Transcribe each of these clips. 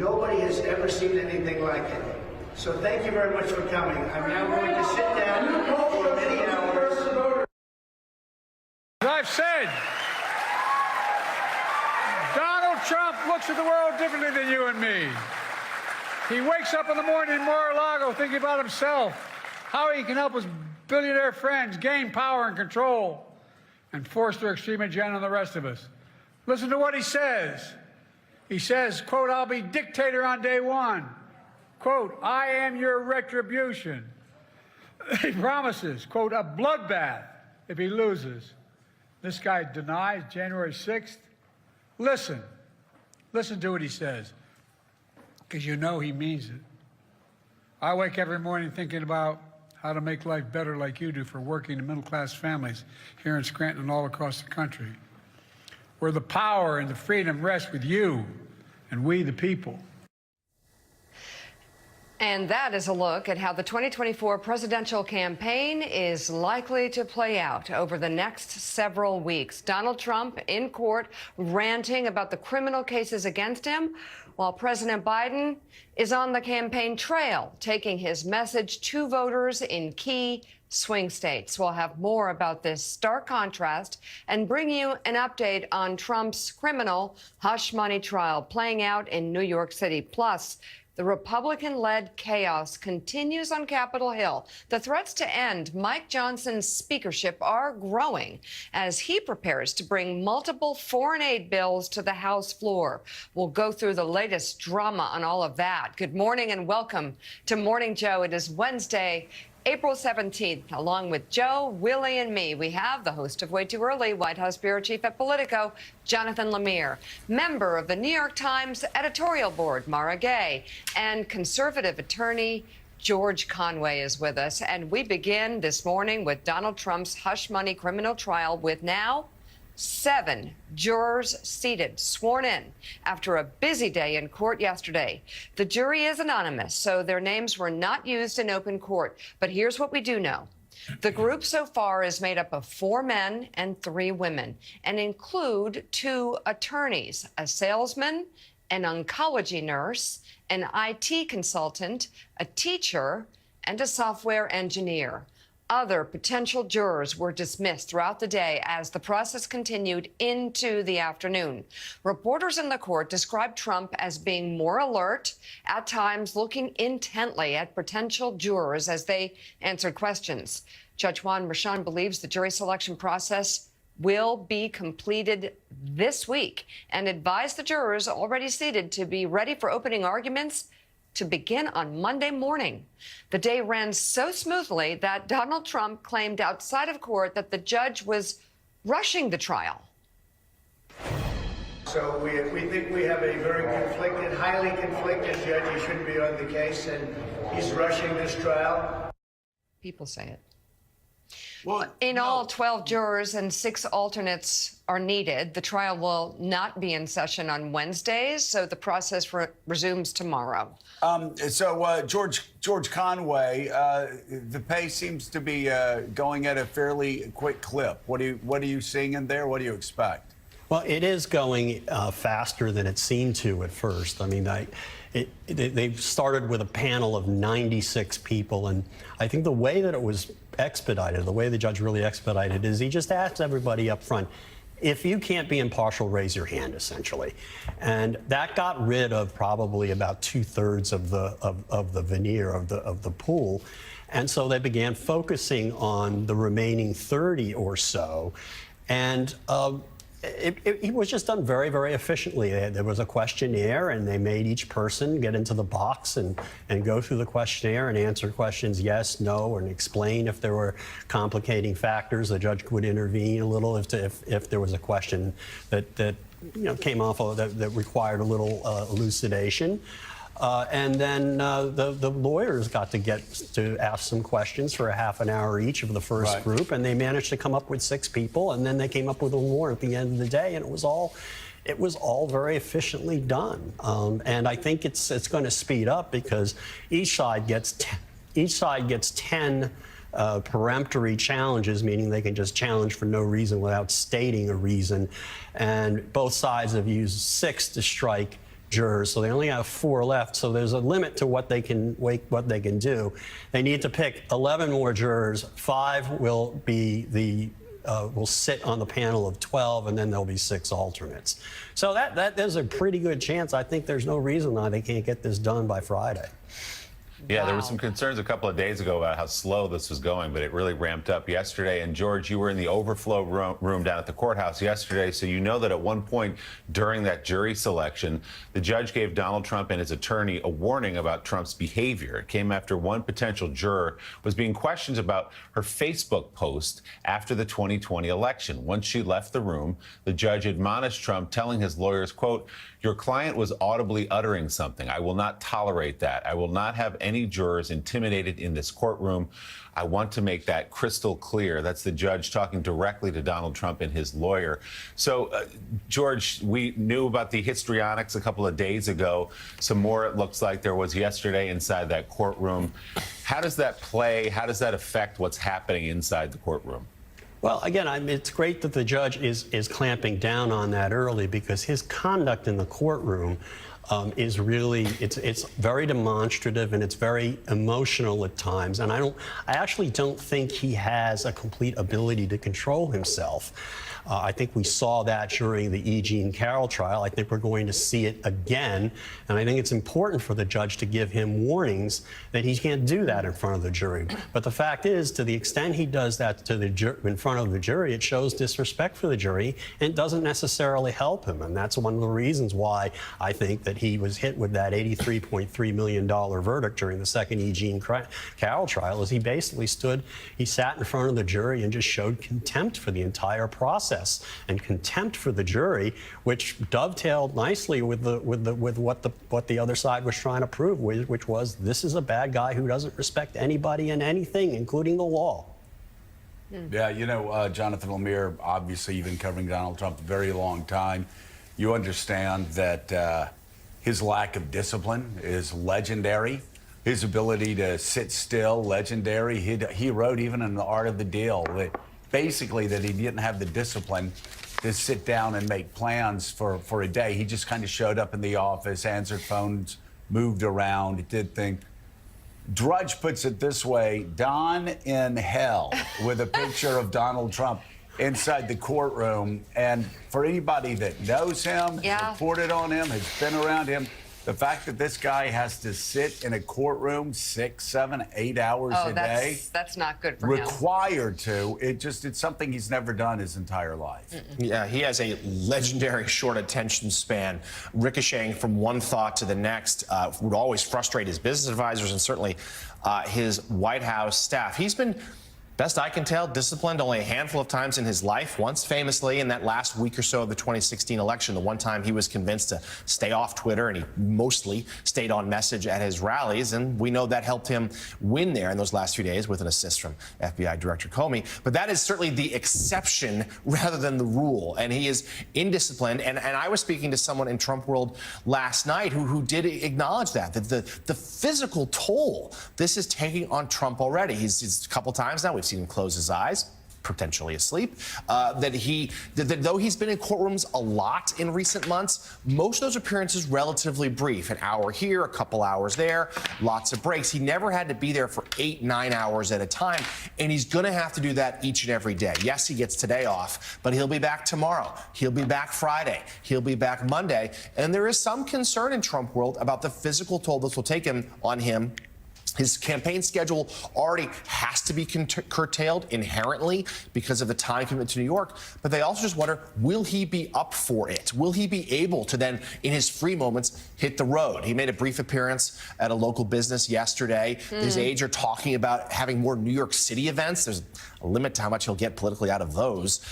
Nobody has ever seen anything like it. So thank you very much for coming. I'm now going to sit down for many hours. As I've said, Donald Trump looks at the world differently than you and me. He wakes up in the morning in Mora Lago thinking about himself, how he can help his billionaire friends gain power and control and force their extreme agenda on the rest of us. Listen to what he says. He says, quote, "I'll be dictator on day one." Quote, "I am your retribution." He promises, quote, "a bloodbath if he loses." This guy denies January 6th. Listen to what he says, because you know he means it. I wake every morning thinking about how to make life better like you do for working and middle-class families here in Scranton and all across the country, where the power and the freedom rest with you and we the people. And that is a look at how the 2024 presidential campaign is likely to play out over the next several weeks. Donald Trump in court ranting about the criminal cases against him, while President Biden is on the campaign trail, taking his message to voters in key swing states. We'll have more about this stark contrast and bring you an update on Trump's criminal hush money trial playing out in New York City. Plus, the Republican-led chaos continues on Capitol Hill. The threats to end Mike Johnson's speakership are growing as he prepares to bring multiple foreign aid bills to the House floor. We'll go through the latest drama on all of that. Good morning and welcome to Morning Joe. It is Wednesday, April 17th. Along with Joe, Willie, and me, we have the host of Way Too Early, White House Bureau Chief at Politico, Jonathan Lamir, member of the New York Times editorial board, Mara Gay, and conservative attorney George Conway is with us. And we begin this morning with Donald Trump's hush money criminal trial with now 7 jurors seated, sworn in after a busy day in court yesterday. The jury is anonymous, so their names were not used in open court. But here's what we do know. The group so far is made up of 4 men and 3 women and include 2 attorneys, a salesman, an oncology nurse, an IT consultant, a teacher, and a software engineer. Other potential jurors were dismissed throughout the day as the process continued into the afternoon. Reporters in the court described Trump as being more alert, at times looking intently at potential jurors as they answered questions. Judge Juan believes the jury selection process will be completed this week and advised the jurors already seated to be ready for opening arguments to begin on Monday morning. The day ran so smoothly that Donald Trump claimed outside of court that the judge was rushing the trial. So we think we have a very conflicted, highly conflicted judge. He shouldn't be on the case, and he's rushing this trial. People say it. Well, in all, 12 jurors and 6 alternates are needed. The trial will not be in session on Wednesdays, so the process resumes tomorrow. George Conway, the pace seems to be going at a fairly quick clip. What are you seeing in there? What do you expect? Well, it is going faster than it seemed to at first. I mean, they started with a panel of 96 people, and I think the way that it was expedited, the way the judge really expedited, is he just asked everybody up front, if you can't be impartial, raise your hand, essentially. And that got rid of probably about 2/3 of the veneer of the pool. And so they began focusing on the remaining 30 or so. And it was just done very, very efficiently. There was a questionnaire, and they made each person get into the box and go through the questionnaire and answer questions yes, no, and explain if there were complicating factors. The judge would intervene a little if there was a question that came off of that required a little elucidation. And then the lawyers got to ask some questions for a half an hour each of the first group, and they managed to come up with 6 people, and then they came up with one more at the end of the day, and it was all very efficiently done. And I think it's going to speed up because each side gets 10 peremptory challenges, meaning they can just challenge for no reason without stating a reason, and both sides have used 6 to strike jurors, so they only have 4 left. So there's a limit to what they can do. They need to pick 11 more jurors. 5 will be will sit on the panel of 12, and then there'll be 6 alternates. So that there's a pretty good chance. I think there's no reason why they can't get this done by Friday. Yeah, there were some concerns a couple of days ago about how slow this was going, but it really ramped up yesterday. And George, you were in the overflow room down at the courthouse yesterday, so you know that at one point during that jury selection, the judge gave Donald Trump and his attorney a warning about Trump's behavior. It came after one potential juror was being questioned about her Facebook post after the 2020 election. Once she left the room, the judge admonished Trump, telling his lawyers, quote, "Your client was audibly uttering something. I will not tolerate that. I will not have any jurors intimidated in this courtroom. I want to make that crystal clear." That's the judge talking directly to Donald Trump and his lawyer. So, George, we knew about the histrionics a couple of days ago. Some more, it looks like there was yesterday inside that courtroom. How does that play? How does that affect what's happening inside the courtroom? Well, again, it's great that the judge is clamping down on that early, because his conduct in the courtroom is really, it's very demonstrative, and it's very emotional at times. And I actually don't think he has a complete ability to control himself. I think we saw that during the E. Jean Carroll trial. I think we're going to see it again. And I think it's important for the judge to give him warnings that he can't do that in front of the jury. But the fact is, to the extent he does that in front of the jury, it shows disrespect for the jury and doesn't necessarily help him. And that's one of the reasons why I think that he was hit with that $83.3 million verdict during the second E. Jean Carroll trial, is he basically sat in front of the jury and just showed contempt for the entire process and contempt for the jury, which dovetailed nicely with what the other side was trying to prove, which was this is a bad guy who doesn't respect anybody and anything, including the law. Yeah, you know, Jonathan, Lamir, obviously you've been covering Donald Trump a very long time. You understand that his lack of discipline is legendary. His ability to sit still, legendary. He wrote even in The Art of the Deal that basically that he didn't have the discipline to sit down and make plans for a day. He just kind of showed up in the office, answered phones, moved around, did things. Drudge puts it this way: Don in hell, with a picture of Donald Trump inside the courtroom. And for anybody that knows him, reported on him, has been around him, the fact that this guy has to sit in a courtroom 6, 7, 8 hours a day. That's not good for him. Required to. It's something he's never done his entire life. Yeah, he has a legendary short attention span, ricocheting from one thought to the next, would always frustrate his business advisors and certainly his White House staff. He's been, best I can tell, disciplined only a handful of times in his life. Once famously in that last week or so of the 2016 election, the one time he was convinced to stay off Twitter, and he mostly stayed on message at his rallies. And we know that helped him win there in those last few days with an assist from FBI Director Comey. But that is certainly the exception rather than the rule. And he is indisciplined. And I was speaking to someone in Trump world last night who did acknowledge that the physical toll this is taking on Trump already. He's a couple times now, we've seen him close his eyes, potentially asleep, that though he's been in courtrooms a lot in recent months, most of those appearances relatively brief, an hour here, a couple hours there, lots of breaks. He never had to be there for 8, 9 hours at a time, and he's going to have to do that each and every day. Yes, he gets today off, but he'll be back tomorrow. He'll be back Friday. He'll be back Monday, and there is some concern in Trump world about the physical toll this will take on him. His campaign schedule already has to be curtailed inherently because of the time commitment to New York. But they also just wonder, will he be up for it? Will he be able to then, in his free moments, hit the road? He made a brief appearance at a local business yesterday. His aides are talking about having more New York City events. There's a limit to how much he'll get politically out of those.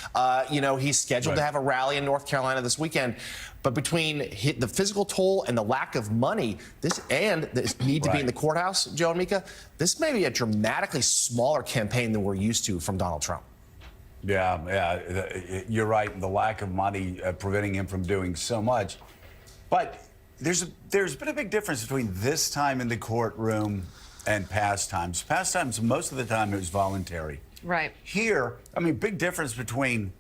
He's scheduled to have a rally in North Carolina this weekend. But between the physical toll and the lack of money, this need to be in the courthouse, Joe and Mika, this may be a dramatically smaller campaign than we're used to from Donald Trump. Yeah, you're right. The lack of money preventing him from doing so much. But there's been a big difference between this time in the courtroom and past times. Past times, most of the time, it was voluntary. Right. Here, big difference between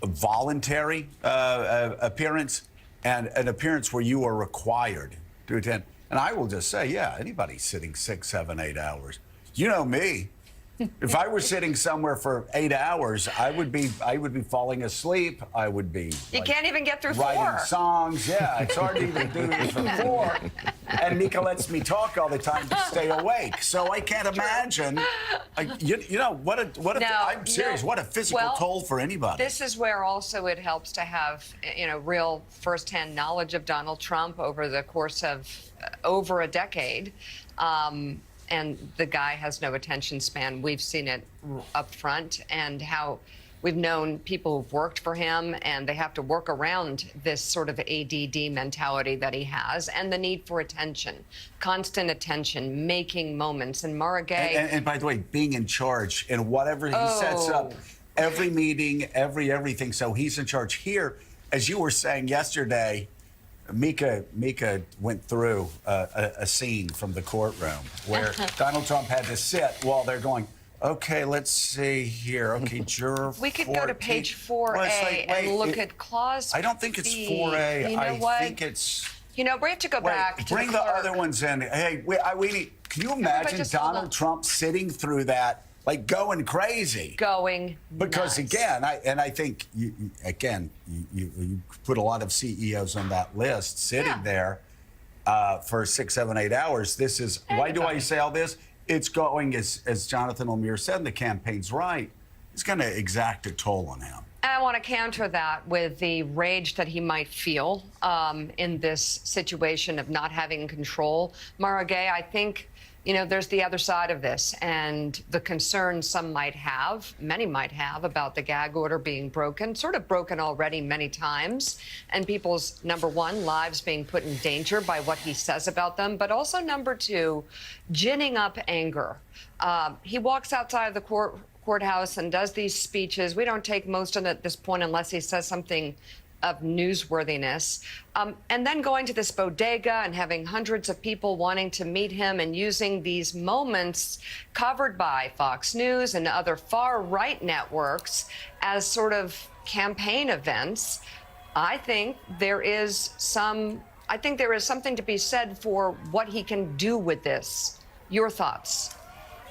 a voluntary appearance and an appearance where you are required to attend. And I will just say, yeah, anybody sitting 6, 7, 8 hours. You know me. If I were sitting somewhere for 8 hours, I would be falling asleep. I would be. You can't even get through writing 4. songs. Yeah, it's hard to even do this for 4. And Mika lets me talk all the time to stay awake. So I can't imagine. You know what? I'm serious. What a physical toll for anybody. This is where also it helps to have real firsthand knowledge of Donald Trump over the course of over a decade. And the guy has no attention span. We've seen it up front, and how we've known people who've worked for him, and they have to work around this sort of ADD mentality that he has, and the need for attention, constant attention, making moments. And Mora and by the way, being in charge in whatever he sets up, every meeting, everything. So he's in charge here. As you were saying yesterday, Mika went through a scene from the courtroom where Donald Trump had to sit while they're going, okay, let's see here. Okay, juror 14. We could go to page 4A and look at clause I don't think it's 4A. You know what? I think it's... we have to go back to bring the other ones in. Hey, we need... Can you imagine Donald Trump sitting through that, like going crazy? Going Because nuts. again, I think, you put a lot of CEOs on that list sitting there for 6, 7, 8 hours. This is, why do I say all this? It's going, as Jonathan Lamir said, and the campaign's right, it's going to exact a toll on him. And I want to counter that with the rage that he might feel in this situation of not having control. Mara Gay, I think, there's the other side of this, and the concern some might have, many might have, about the gag order being broken, sort of broken already many times, and people's, number one, lives being put in danger by what he says about them, but also, number two, ginning up anger. He walks outside of the courthouse and does these speeches. We don't take most of it at this point unless he says something of newsworthiness, and then going to this bodega and having hundreds of people wanting to meet him and using these moments covered by Fox News and other far-right networks as sort of campaign events. I think there is something to be said for what he can do with this. Your thoughts?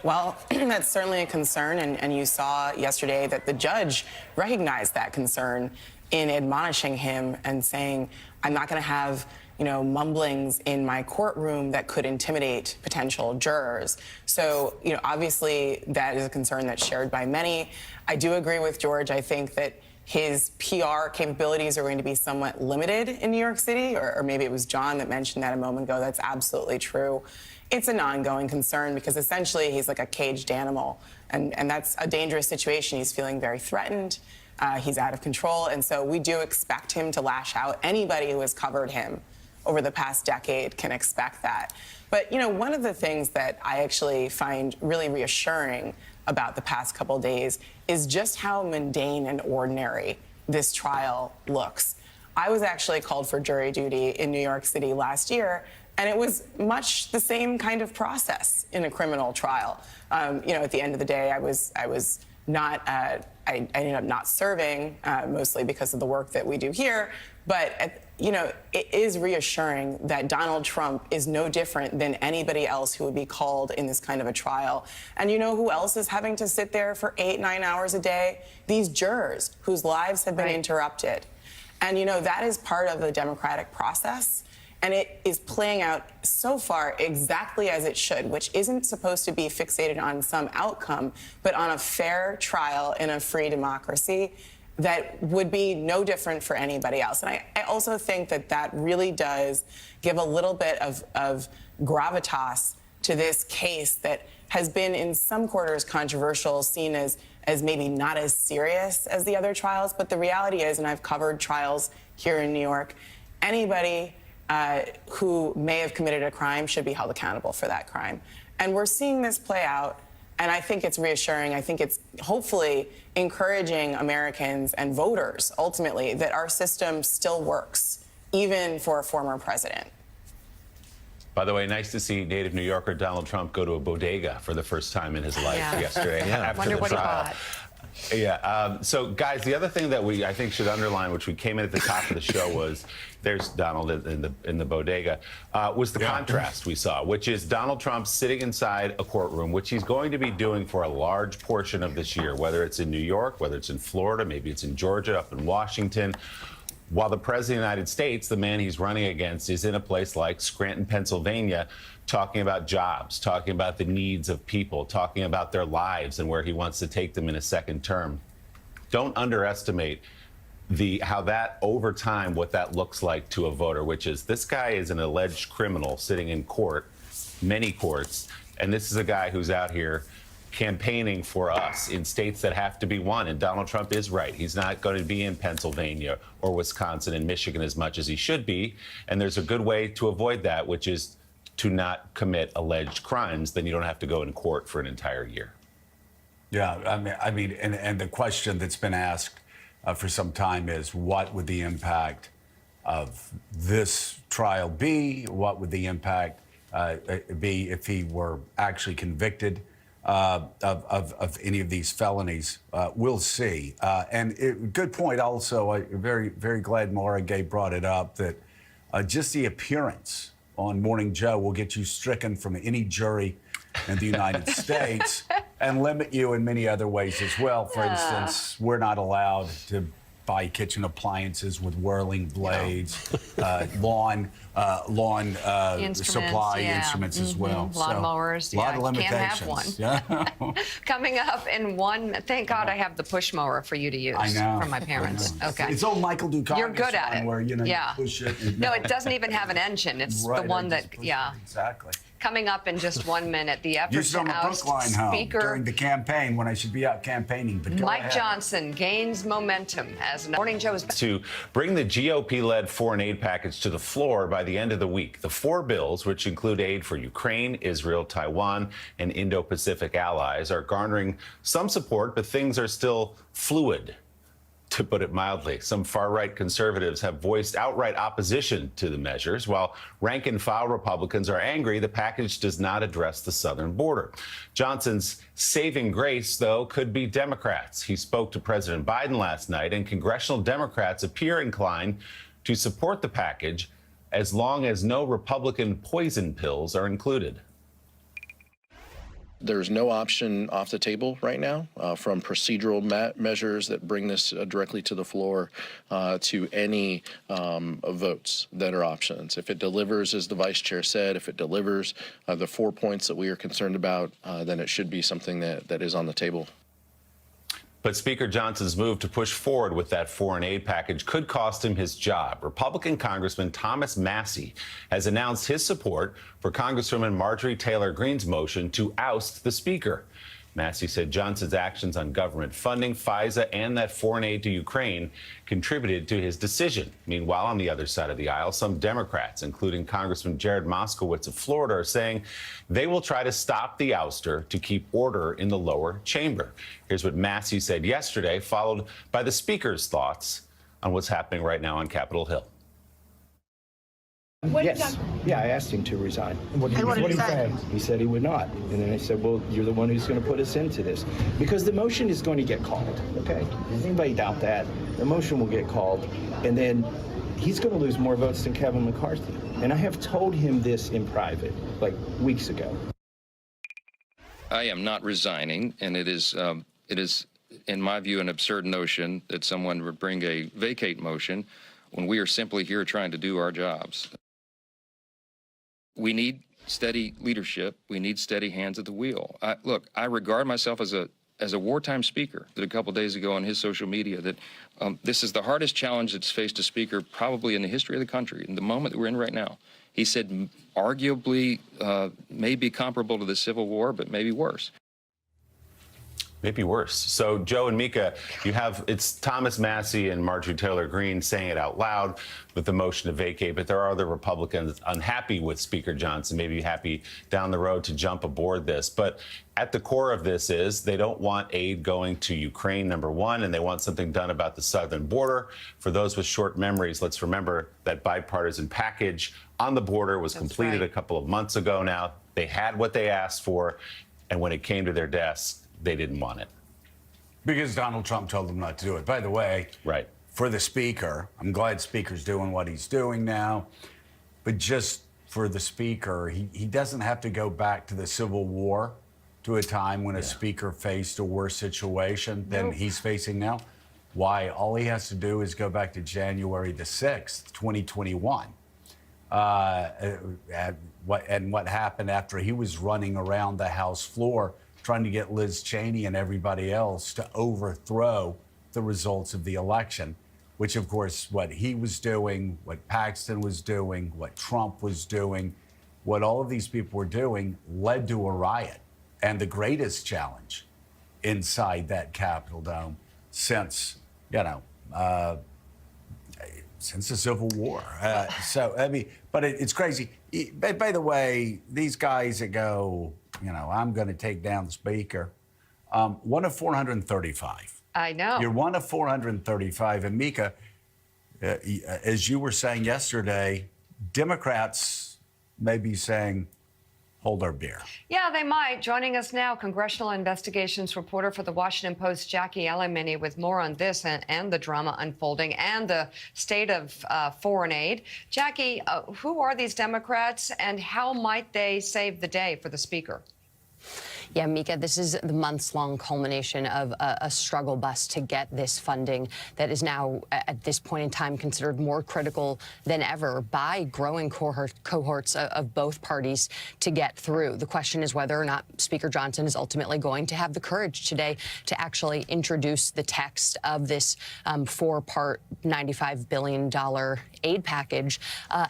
Well, that's certainly a concern, and you saw yesterday that the judge recognized that concern in admonishing him and saying, I'm not going to have, mumblings in my courtroom that could intimidate potential jurors. So, obviously that is a concern that's shared by many. I do agree with George. I think that his PR capabilities are going to be somewhat limited in New York City, or maybe it was John that mentioned that a moment ago. That's absolutely true. It's an ongoing concern because essentially he's like a caged animal, and that's a dangerous situation. He's feeling very threatened. He's out of control, and so we do expect him to lash out. Anybody who has covered him over the past decade can expect that. But, one of the things that I actually find really reassuring about the past couple days is just how mundane and ordinary this trial looks. I was actually called for jury duty in New York City last year, and it was much the same kind of process in a criminal trial. At the end of the day, I was not, I ended up not serving, mostly because of the work that we do here. But, it is reassuring that Donald Trump is no different than anybody else who would be called in this kind of a trial. And you know who else is having to sit there for 8, 9 hours a day? These jurors whose lives have been interrupted. And, that is part of the democratic process. And it is playing out so far exactly as it should, which isn't supposed to be fixated on some outcome, but on a fair trial in a free democracy that would be no different for anybody else. And I also think that really does give a little bit of gravitas to this case that has been in some quarters controversial, seen as maybe not as serious as the other trials. But the reality is, and I've covered trials here in New York, anybody who may have committed a crime should be held accountable for that crime. And we're seeing this play out, and I think it's reassuring. I think it's hopefully encouraging Americans and voters, ultimately, that our system still works, even for a former president. By the way, nice to see native New Yorker Donald Trump go to a bodega for the first time in his life yesterday after Wonder the what he trial. bought. Yeah. So, guys, the other thing that I think should underline, which we came in at the top of the show, was there's Donald in the bodega, was the contrast we saw, which is Donald Trump sitting inside a courtroom, which he's going to be doing for a large portion of this year, whether it's in New York, whether it's in Florida, maybe it's in Georgia, up in Washington. While the President of the United States, the man he's running against, is in a place like Scranton, Pennsylvania, talking about jobs, talking about the needs of people, talking about their lives and where he wants to take them in a second term. Don't underestimate how that over time, what that looks like to a voter, which is this guy is an alleged criminal sitting in court, many courts, and this is a guy who's out here campaigning for us in states that have to be won. And Donald Trump is right. He's not going to be in Pennsylvania or Wisconsin and Michigan as much as he should be. And there's a good way to avoid that, which is to not commit alleged crimes. Then you don't have to go in court for an entire year. Yeah, I mean, and the question that's been asked for some time is, what would the impact of this trial be? What would the impact be if he were actually convicted of any of these felonies? We'll see. Good point also. Very, very glad Mora Gay brought it up, that just the appearance on Morning Joe will get you stricken from any jury in the United States and limit you in many other ways as well. For instance, we're not allowed to buy kitchen appliances with whirling blades, lawn supply instruments as well. Lawnmowers, a lot of can't limitations. have one. Coming up in one, thank God I have the push mower for you to use. I know. From my parents. Okay. It's old Michael Dukakis. You're good at it. Where, you push it. And, no, it doesn't even have an engine. It's right, the one that, Exactly. Coming up in just 1 minute, the effort Used to on the oust Brookline home Speaker during the campaign when I should be out campaigning. But go Mike ahead. Johnson gains momentum as Morning Joe is to bring the GOP-led foreign aid package to the floor by the end of the week. The 4 bills, which include aid for Ukraine, Israel, Taiwan, and Indo-Pacific allies, are garnering some support, but things are still fluid, to put it mildly. Some far-right conservatives have voiced outright opposition to the measures, while rank-and-file Republicans are angry the package does not address the southern border. Johnson's saving grace, though, could be Democrats. He spoke to President Biden last night, and congressional Democrats appear inclined to support the package as long as no Republican poison pills are included. There's no option off the table right now, from procedural measures that bring this directly to the floor to any votes that are options. If it delivers, as the vice chair said, if it delivers the 4 points that we are concerned about, then it should be something that is on the table. But Speaker Johnson's move to push forward with that foreign aid package could cost him his job. Republican Congressman Thomas Massie has announced his support for Congresswoman Marjorie Taylor Greene's motion to oust the Speaker. Massie said Johnson's actions on government funding, FISA, and that foreign aid to Ukraine contributed to his decision. Meanwhile, on the other side of the aisle, some Democrats, including Congressman Jared Moskowitz of Florida, are saying they will try to stop the ouster to keep order in the lower chamber. Here's what Massie said yesterday, followed by the Speaker's thoughts on what's happening right now on Capitol Hill. Yes. Yeah, I asked him to resign. What did he say? He said he would not. And then I said, well, you're the one who's going to put us into this. Because the motion is going to get called, okay? Does anybody doubt that? The motion will get called, and then he's going to lose more votes than Kevin McCarthy. And I have told him this in private, like weeks ago. I am not resigning, and it is, in my view, an absurd notion that someone would bring a vacate motion when we are simply here trying to do our jobs. We need steady leadership. We need steady hands at the wheel. Look, I regard myself as a wartime speaker. That a couple of days ago on his social media that this is the hardest challenge that's faced a speaker probably in the history of the country, in the moment that we're in right now. He said arguably may be comparable to the Civil War, but maybe worse. Maybe worse. So, Joe and Mika, it's Thomas Massie and Marjorie Taylor Greene saying it out loud with the motion to vacate, but there are other Republicans unhappy with Speaker Johnson, maybe happy down the road to jump aboard this. But at the core of this is they don't want aid going to Ukraine, number one, and they want something done about the southern border. For those with short memories, let's remember that bipartisan package on the border was completed a couple of months ago now. They had what they asked for, and when it came to their desks, they didn't want it. Because Donald Trump told them not to do it. By the way, Right. for the Speaker, I'm glad Speaker's doing what he's doing now, but just for the Speaker, he doesn't have to go back to the Civil War, to a time when a Speaker faced a worse situation than he's facing now. Why? All he has to do is go back to January the 6th, 2021. What happened after he was running around the House floor trying to get Liz Cheney and everybody else to overthrow the results of the election, which, of course, what he was doing, what Paxton was doing, what Trump was doing, what all of these people were doing led to a riot. And the greatest challenge inside that Capitol dome since, since the Civil War. But it's crazy. By the way, these guys that go, I'm going to take down the Speaker, one of 435. I know. You're one of 435. And Mika, as you were saying yesterday, Democrats may be saying, hold our beer. Yeah, they might. Joining us now, congressional investigations reporter for the Washington Post, Jackie Alemany, with more on this and the drama unfolding and the state of foreign aid. Jackie, who are these Democrats and how might they save the day for the Speaker? Yeah, Mika, this is the months-long culmination of a struggle bus to get this funding that is now, at this point in time, considered more critical than ever by growing cohorts of both parties to get through. The question is whether or not Speaker Johnson is ultimately going to have the courage today to actually introduce the text of this four-part $95 billion aid package,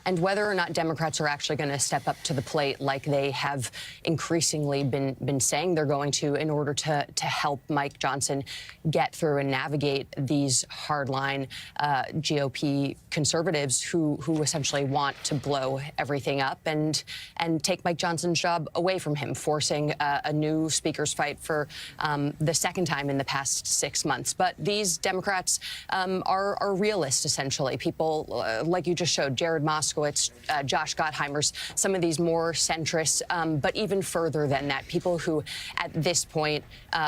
and whether or not Democrats are actually going to step up to the plate like they have increasingly been saying they're going to in order to help Mike Johnson get through and navigate these hardline GOP conservatives who essentially want to blow everything up and take Mike Johnson's job away from him, forcing a new speaker's fight for the second time in the past 6 months. But these Democrats are realists, essentially. People like you just showed, Jared Moskowitz, Josh Gottheimer's, some of these more centrists, but even further than that, people who at this point,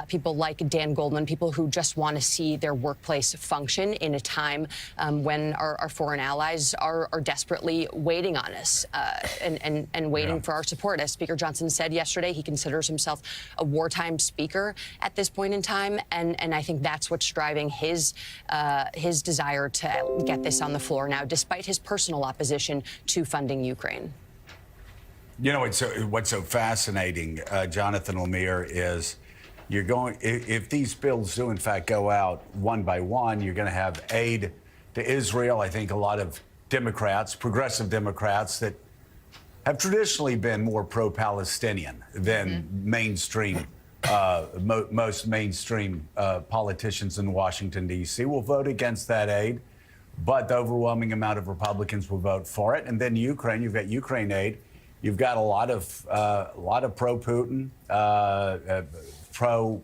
people like Dan Goldman, people who just want to see their workplace function in a time when our foreign allies are desperately waiting on us and waiting for our support. As Speaker Johnson said yesterday, he considers himself a wartime speaker at this point in time, and I think that's what's driving his desire to get this on the floor now, despite his personal opposition to funding Ukraine. What's so fascinating, Jonathan Lamir, is if these bills do in fact go out one by one, you're going to have aid to Israel. I think a lot of Democrats, progressive Democrats that have traditionally been more pro-Palestinian than mainstream, most mainstream politicians in Washington, D.C. will vote against that aid. But the overwhelming amount of Republicans will vote for it. And then Ukraine, you've got Ukraine aid. You've got a lot of pro-Putin,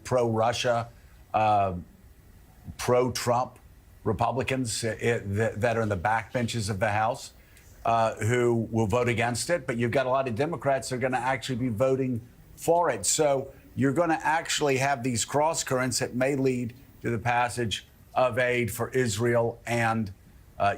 pro-Russia, pro-Trump Republicans that are in the backbenches of the House who will vote against it. But you've got a lot of Democrats that are going to actually be voting for it. So you're going to actually have these cross currents that may lead to the passage of aid for Israel and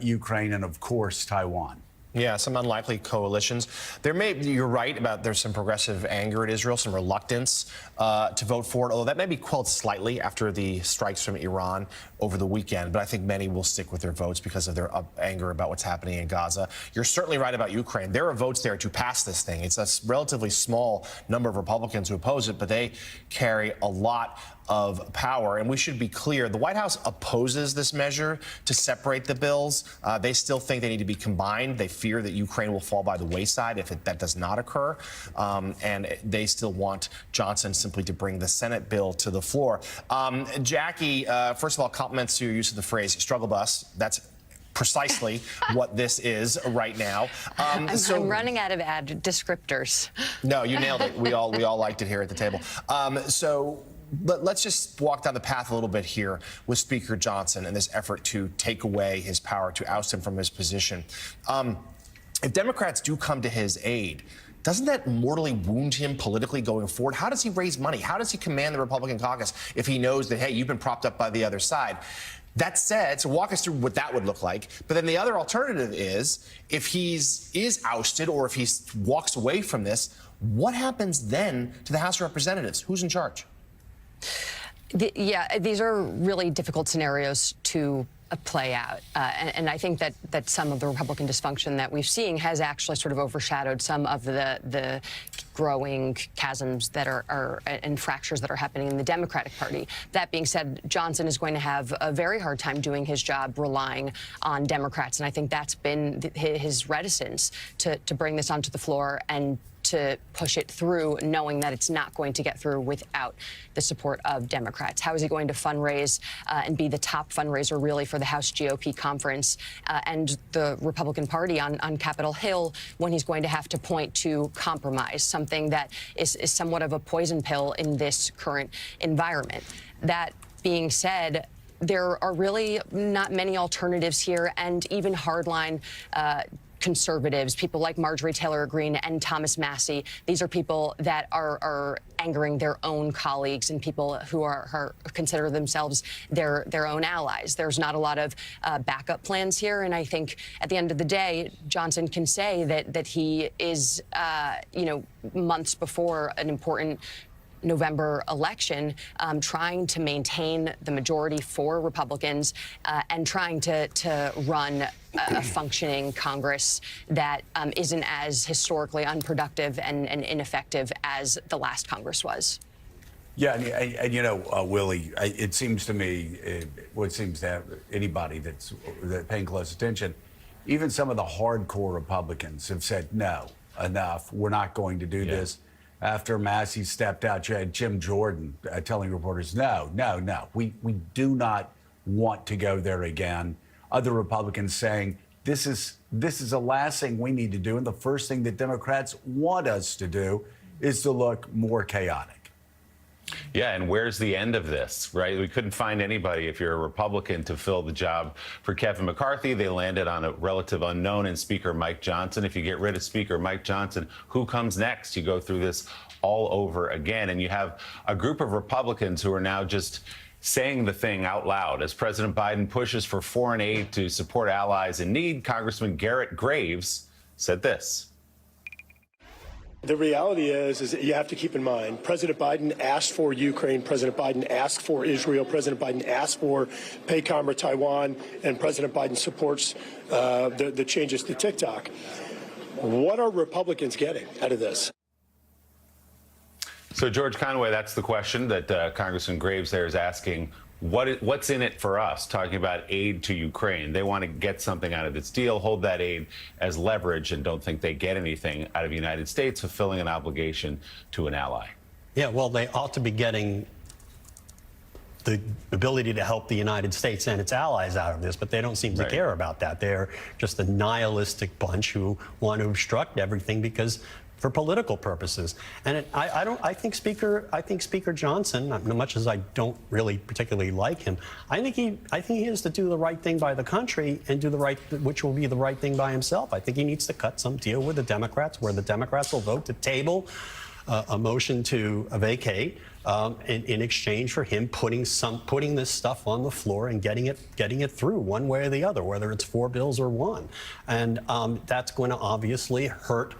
Ukraine and, of course, Taiwan. Yeah, some unlikely coalitions. You're right about there's some progressive anger at Israel, some reluctance to vote for it, although that may be quelled slightly after the strikes from Iran over the weekend. But I think many will stick with their votes because of their anger about what's happening in Gaza. You're certainly right about Ukraine. There are votes there to pass this thing. It's a relatively small number of Republicans who oppose it, but they carry a lot of power. And we should be clear, the White House opposes this measure to separate the bills. They still think they need to be combined. They fear that Ukraine will fall by the wayside if that does not occur. And they still want Johnson simply to bring the Senate bill to the floor. Jackie, first of all, compliments to your use of the phrase struggle bus. That's precisely what this is right now. I'm running out of descriptors. No, you nailed it. We all liked it here at the table. Let's just walk down the path a little bit here with Speaker Johnson and this effort to take away his power, to oust him from his position. If Democrats do come to his aid, doesn't that mortally wound him politically going forward? How does he raise money? How does he command the Republican caucus if he knows that, hey, you've been propped up by the other side? That said, so walk us through what that would look like. But then the other alternative is, if is ousted or if he walks away from this, what happens then to the House of Representatives? Who's in charge? Yeah, these are really difficult scenarios to play out. And I think that some of the Republican dysfunction that we've seen has actually sort of overshadowed some of the growing chasms that are and fractures that are happening in the Democratic Party. That being said, Johnson is going to have a very hard time doing his job relying on Democrats. And I think that's been his reticence to bring this onto the floor and to push it through, knowing that it's not going to get through without the support of Democrats. How is he going to fundraise and be the top fundraiser, really, for the House GOP conference and the Republican Party on Capitol Hill when he's going to have to point to compromise, something that is somewhat of a poison pill in this current environment? That being said, there are really not many alternatives here, and even hardline conservatives, people like Marjorie Taylor Greene and Thomas Massey, these are people that are angering their own colleagues and people who are consider themselves their own allies. There's not a lot of backup plans here, and I think at the end of the day, Johnson can say that he is, months before an important November election, trying to maintain the majority for Republicans and trying to run a functioning Congress that isn't as historically unproductive and ineffective as the last Congress was. Yeah, and Willie, it seems to me, what seems to have anybody that's paying close attention, even some of the hardcore Republicans have said, no, enough, we're not going to do this. After Massey stepped out, you had Jim Jordan telling reporters, no, we do not want to go there again. Other Republicans saying, this is the last thing we need to do, and the first thing that Democrats want us to do is to look more chaotic. Yeah, and where's the end of this, right? We couldn't find anybody, if you're a Republican, to fill the job for Kevin McCarthy. They landed on a relative unknown in Speaker Mike Johnson. If you get rid of Speaker Mike Johnson, who comes next? You go through this all over again, and you have a group of Republicans who are now just saying the thing out loud. As President Biden pushes for foreign aid to support allies in need, Congressman Garrett Graves said this. The reality is that you have to keep in mind, President Biden asked for Ukraine, President Biden asked for Israel, President Biden asked for PACOM or Taiwan, and President Biden supports the changes to TikTok. What are Republicans getting out of this? So, George Conway, that's the question that Congressman Graves there is asking. What's in it for us, talking about aid to Ukraine? They want to get something out of this deal, hold that aid as leverage, and don't think they get anything out of the United States, fulfilling an obligation to an ally. Yeah, well, they ought to be getting the ability to help the United States and its allies out of this, but they don't seem to care about that. They're just a nihilistic bunch who want to obstruct everything for political purposes. And I think Speaker Johnson, much as I don't really particularly like him, I think he has to do the right thing by the country and which will be the right thing by himself. I think he needs to cut some deal with the Democrats, where the Democrats will vote to table a motion to vacate in exchange for him putting this stuff on the floor and getting it through one way or the other, whether it's 4 bills or 1. And that's going to obviously hurt.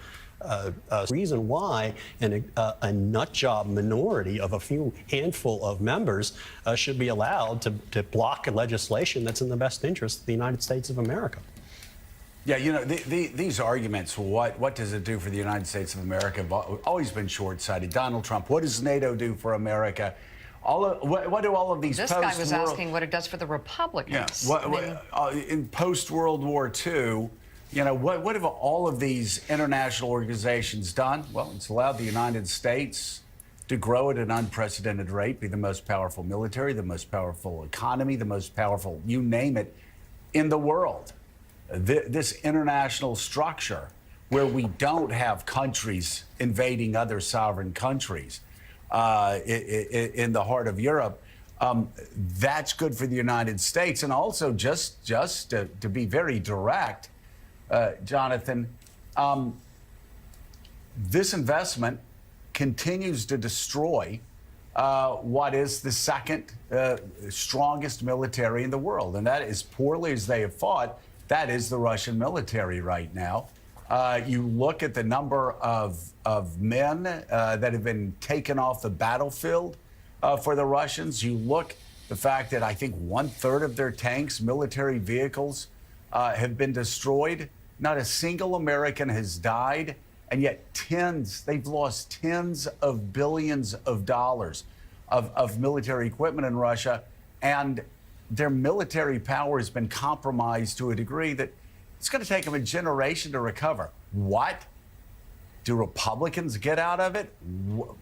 Reason why a nut job minority of a few handful of members should be allowed to block legislation that's in the best interest of the United States of America. Yeah, these arguments, what does it do for the United States of America, have always been short-sighted. Donald Trump, what does NATO do for America? What do all of these This guy was asking what it does for the Republicans. Yeah, in post-World War II, what have all of these international organizations done? Well, it's allowed the United States to grow at an unprecedented rate, be the most powerful military, the most powerful economy, the most powerful, you name it, in the world. This international structure where we don't have countries invading other sovereign countries in the heart of Europe, that's good for the United States. And also, just to be very direct, Jonathan, this investment continues to destroy what is the second strongest military in the world. And that, as poorly as they have fought, that is the Russian military right now. You look at the number of men that have been taken off the battlefield for the Russians. You look the fact that I think 1/3 of their tanks, military vehicles, have been destroyed. Not a single American has died, and yet they've lost tens of billions of dollars of military equipment in Russia, and their military power has been compromised to a degree that it's going to take them a generation to recover. What do Republicans get out of it?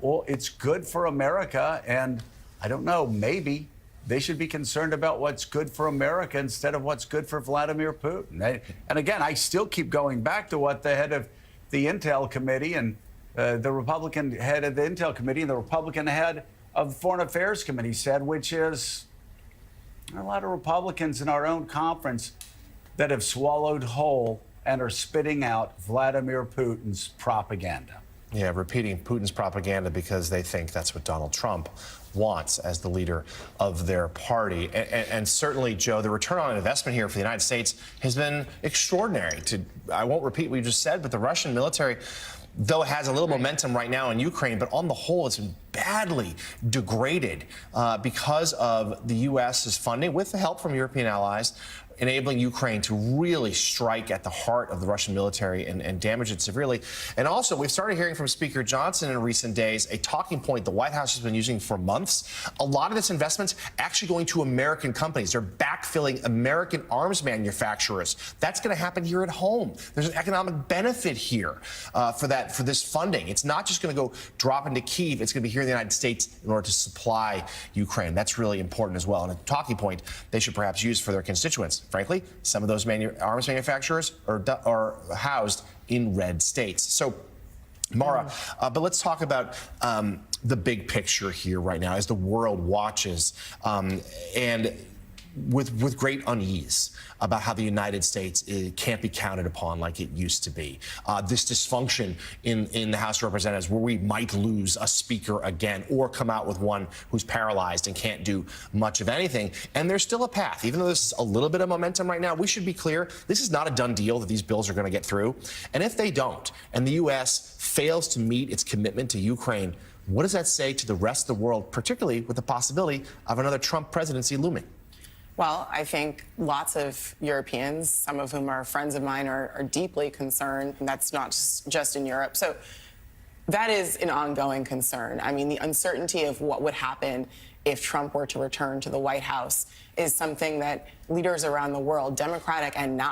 Well, it's good for America, and I don't know, maybe they should be concerned about what's good for America instead of what's good for Vladimir Putin. And again, I still keep going back to what the head of the Intel Committee and the Republican head of the Intel Committee and the Republican head of the Foreign Affairs Committee said, which is there are a lot of Republicans in our own conference that have swallowed whole and are spitting out Vladimir Putin's propaganda. Yeah, repeating Putin's propaganda because they think that's what Donald Trump wants as the leader of their party. And certainly, Joe, the return on investment here for the United States has been extraordinary. I won't repeat what you just said, but the Russian military, though it has a little momentum right now in Ukraine, but on the whole, it's been badly degraded because of the U.S.'s funding, with the help from European allies, enabling Ukraine to really strike at the heart of the Russian military and damage it severely. And also, we've started hearing from Speaker Johnson in recent days, a talking point the White House has been using for months. A lot of this investment's actually going to American companies. They're backfilling American arms manufacturers. That's going to happen here at home. There's an economic benefit here for this funding. It's not just going to go drop into Kyiv. It's going to be here in the United States in order to supply Ukraine. That's really important as well, and a talking point they should perhaps use for their constituents. Frankly, some of those arms manufacturers are housed in red states. So, Mara, but let's talk about the big picture here right now as the world watches and with great unease about how the United States can't be counted upon like it used to be. This dysfunction in the House of Representatives where we might lose a speaker again or come out with one who's paralyzed and can't do much of anything. And there's still a path. Even though there's a little bit of momentum right now, we should be clear, this is not a done deal that these bills are going to get through. And if they don't, and the U.S. fails to meet its commitment to Ukraine, what does that say to the rest of the world, particularly with the possibility of another Trump presidency looming? Well, I think lots of Europeans, some of whom are friends of mine, are deeply concerned, and that's not just in Europe. So that is an ongoing concern. I mean, the uncertainty of what would happen if Trump were to return to the White House is something that leaders around the world, Democratic and not,